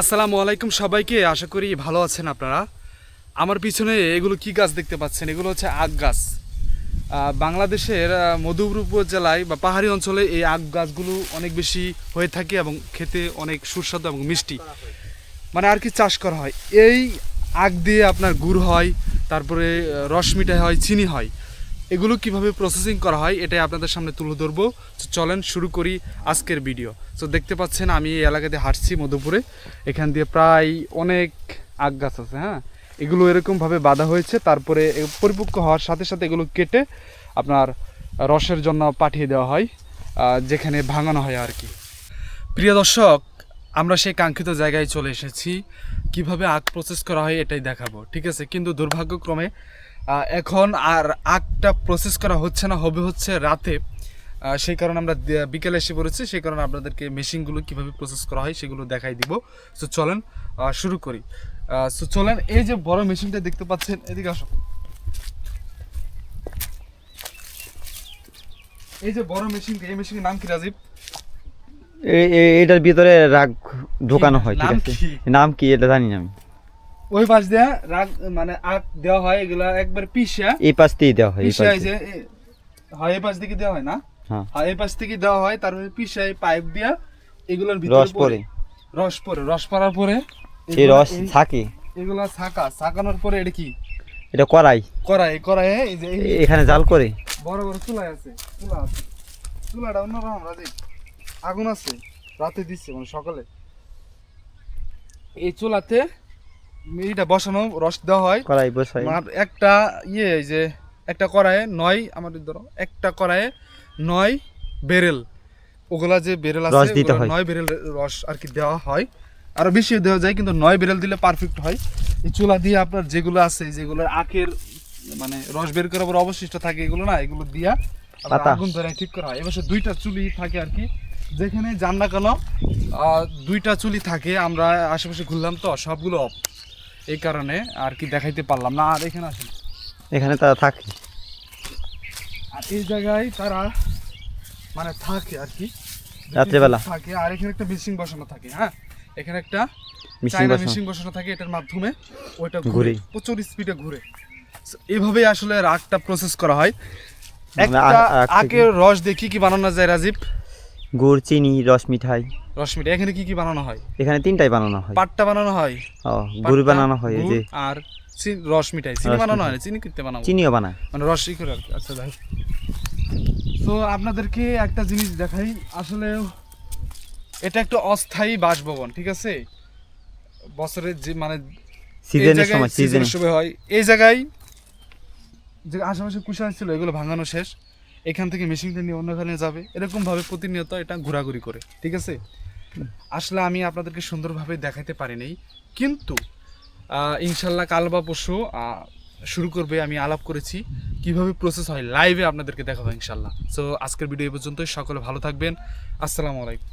আসসালামু আলাইকুম সবাইকে, আশা করি ভালো আছেন আপনারা। আমার পিছনে এগুলো কি গাছ দেখতে পাচ্ছেন? এগুলো হচ্ছে আখ গাছ। বাংলাদেশের মধুপুর উপজেলায় বা পাহাড়ি অঞ্চলে এই আখ গাছগুলো অনেক বেশি হয়ে থাকে এবং খেতে অনেক সুস্বাদু এবং মিষ্টি, মানে আর কি চাষ করা হয়। এই আখ দিয়ে আপনার গুড় হয়, তারপরে রস মিঠাই হয়, চিনি হয়। এগুলো কিভাবে প্রসেসিং করা হয় এটাই আপনাদের সামনে তুলে ধরবো। চলেন শুরু করি আজকের ভিডিও। তো দেখতে পাচ্ছেন আমি এই এলাকাতে হাঁটছি মধুপুরে। এখান দিয়ে প্রায় অনেক আখ গাছ আছে। হ্যাঁ, এগুলো এরকমভাবে বাঁধা হয়েছে, তারপরে পরিপক্ক হওয়ার সাথে সাথে এগুলো কেটে আপনার রসের জন্য পাঠিয়ে দেওয়া হয়, যেখানে ভাঙানো হয় আর কি। প্রিয় দর্শক, আমরা সেই কাঙ্ক্ষিত জায়গায় চলে এসেছি। কিভাবে আখ প্রসেস করা হয় এটাই দেখাবো, ঠিক আছে? কিন্তু দুর্ভাগ্যক্রমে এখন আর আখটা প্রসেস করা হচ্ছে না, হচ্ছে রাতে। সেই কারণে আমরা বিকেলে এসে পড়েছি, সেই কারণে আপনাদেরকে মেশিনগুলো কিভাবে প্রসেস করা হয় সেগুলো দেখাই দিব। সো চলেন শুরু করি। সো চলেন, এই যে বড় মেশিনটা দেখতে পাচ্ছেন, এদিকে আসো। এই যে বড় মেশিনটা, এই মেশিনের নাম কি রাজীব? এটার ভিতরে রাগ ঢোকানো হয়, ঠিক আছে? নাম কি এটা জানি না আমি। ওই পাশ দিয়ে রাগ মানে আখ দেওয়া হয়, এগুলা একবার পিষা এই পাশ দিয়ে দেওয়া হয়, পিষা যে হয় এই পাশ থেকে দেওয়া হয় না? হ্যাঁ, এই পাশ থেকে দেওয়া হয়, তারপরে পিষাই পাইপ দিয়া এগুলোর ভিতরে রস পড়ে। রস পড়ার পরে এই রস থাকে, এগুলা ছাকানোর পরে এটা কি? এটা কড়াই। কড়াই এই যে এখানে জাল করে বড় বড় চুলা আছে। চুলাটা অন্যরকম রাজি, আগুন আছে, রাতে দিচ্ছে মানে সকালে। এই চুলাতে এটা বসানো, রস দেওয়া হয় কড়াই বসাই। একটা এই যে একটা কড়াইয়ে 9, আমাদের ধরো একটা কড়াইয়ে 9 বেরেল, ওগুলা যে বেরেল আছে 9 বেরেল রস আর কি দেওয়া হয়। আরো বেশি দেওয়া যায়, কিন্তু 9 বেরেল দিলে পারফেক্ট হয়। এই চুলা দিয়ে আপনার যেগুলো আছে, যেগুলোর আখের মানে রস বের করার পর অবশিষ্ট থাকে, এগুলো না, এগুলো দিয়া আগুন ধরে ঠিক করা হয়। এবার দুইটা চুলি থাকে আর কি, যেখানে যান না কেন দুইটা চুলি থাকে। আমরা আশেপাশে ঘুরলাম তো, সবগুলো অফ, এই কারণে আর কি দেখাইতে পারলাম না। আর এখানে আসেন, এখানে তারা থাকে, আর এই জায়গায় তারা মানে থাকে আর কি রাত্রেবেলা থাকে। আর এখানে একটা মেশিন বসানো থাকে। হ্যাঁ, এখানে একটা মেশিন বসানো থাকে, এটার মাধ্যমে ওইটা ঘুরে, প্রচুর স্পিডে ঘুরে। এইভাবেই আসলে রাগটা প্রসেস করা হয়। একটা আখের রস দিয়ে কি কি বানানো যায় রাজীব? গুড়, চিনি, রস মিঠাই। এখানে কি কি বানানো হয়? এখানে তিনটাই বানানো হয়। পাট্টা বানানো হয়, গুড় বানানো হয়, এই যে আর রস মিঠাই। চিনি বানানো হয় না? চিনি করতে বানাবো, চিনিও বানায়, মানে রসই করে আর কি। আচ্ছা ভাই, তো আপনাদেরকে একটা জিনিস দেখাই। আসলে এটা একটা অস্থায়ী বাসভবন, ঠিক আছে? বছরের যে মানে সিজনের সময় হয় এই জায়গায়, যে আশেপাশে কুশাল ছিল এগুলো ভাঙানো শেষ। এখান থেকে মেশিনটা নিয়ে অন্যখানে যাবে, এরকম ভাবে প্রতিনিয়ত এটা ঘোরাঘুরি করে, ঠিক আছে? আসলে আমি আপনাদেরকে সুন্দরভাবে দেখাতে পারিনি, কিন্তু ইনশাল্লাহ কাল বা পরশু শুরু করবে। আমি আলাপ করেছি কিভাবে প্রসেস হয়, লাইভে আপনাদেরকে দেখাবো ইনশাল্লাহ। সো আজকের ভিডিও এই পর্যন্তই। সকলে ভালো থাকবেন। আসসালামু আলাইকুম।